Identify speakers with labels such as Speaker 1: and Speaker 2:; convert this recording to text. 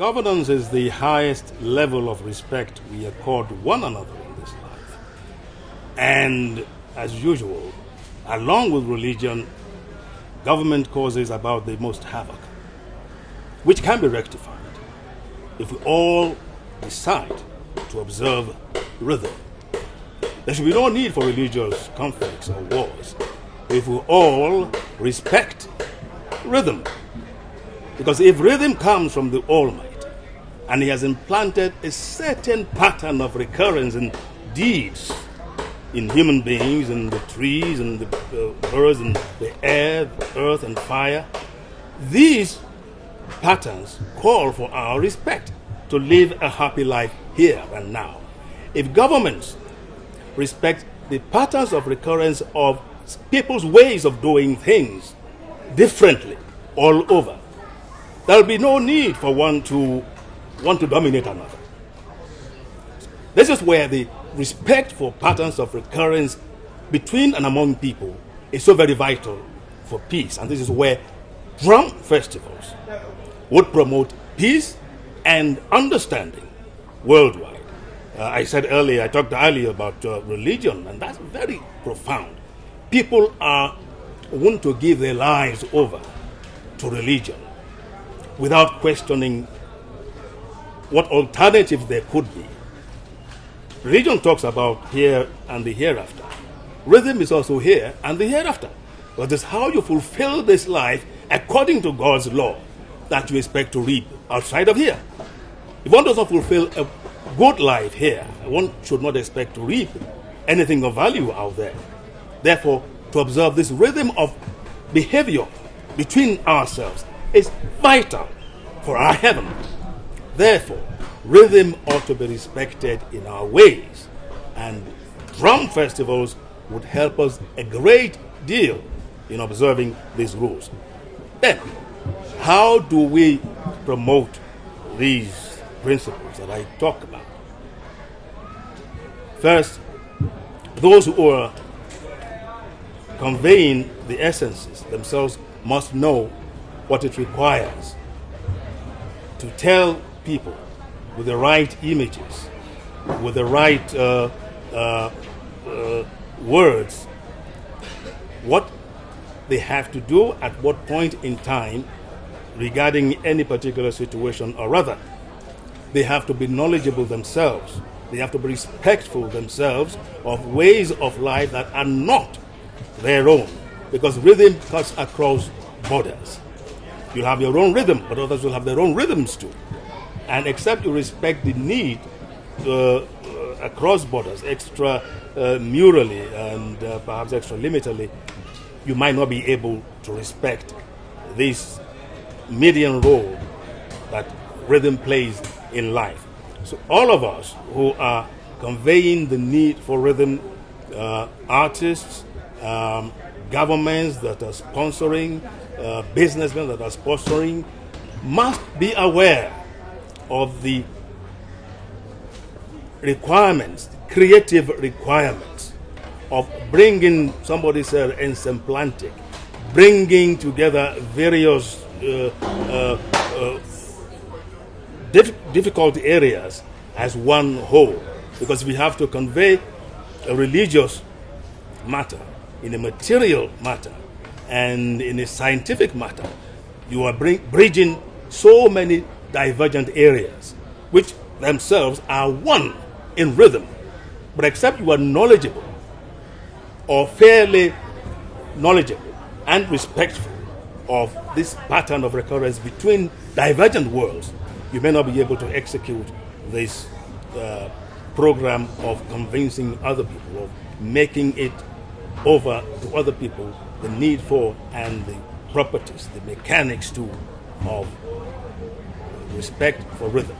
Speaker 1: Governance is the highest level of respect we accord one another in this life. And as usual, along with religion, government causes about the most havoc, which can be rectified if we all decide to observe rhythm. There should be no need for religious conflicts or wars if we all respect rhythm. Because if rhythm comes from the Almighty and He has implanted a certain pattern of recurrence in deeds in human beings, in the trees, and the birds, and the air, the earth, and fire, these patterns call for our respect to live a happy life here and now. If governments respect the patterns of recurrence of people's ways of doing things differently all over, there will be no need for one to want to dominate another. This is where the respect for patterns of recurrence between and among people is so very vital for peace. And this is where drum festivals would promote peace and understanding worldwide. I talked earlier about religion, and that's very profound. People want to give their lives over to religion without questioning what alternative there could be. Religion talks about here and the hereafter. Rhythm is also here and the hereafter. But it's how you fulfill this life according to God's law that you expect to reap outside of here. If one does not fulfill a good life here, one should not expect to reap anything of value out there. Therefore, to observe this rhythm of behavior between ourselves is vital for our heaven. Therefore, rhythm ought to be respected in our ways, and drum festivals would help us a great deal in observing these rules. Then, how do we promote these principles that I talk about? First, those who are conveying the essences themselves must know what it requires to tell people with the right images, with the right words, what they have to do at what point in time regarding any particular situation or other. They have to be knowledgeable themselves. They have to be respectful themselves of ways of life that are not their own, because rhythm cuts across borders. You'll have your own rhythm, but others will have their own rhythms too. And except you respect the need across borders, extra murally and perhaps extra limitedly, you might not be able to respect this median role that rhythm plays in life. So all of us who are conveying the need for rhythm, artists, governments that are sponsoring, businessmen that are sponsoring, must be aware of the requirements, creative requirements of bringing, somebody said ensemblantic, bringing together various difficult areas as one whole. Because we have to convey a religious matter in a material matter and in a scientific matter. You are bridging so many divergent areas, which themselves are one in rhythm. But except you are knowledgeable or fairly knowledgeable and respectful of this pattern of recurrence between divergent worlds, you may not be able to execute this program of convincing other people, of making it over to other people the need for and the properties, the mechanics too, of respect for rhythm.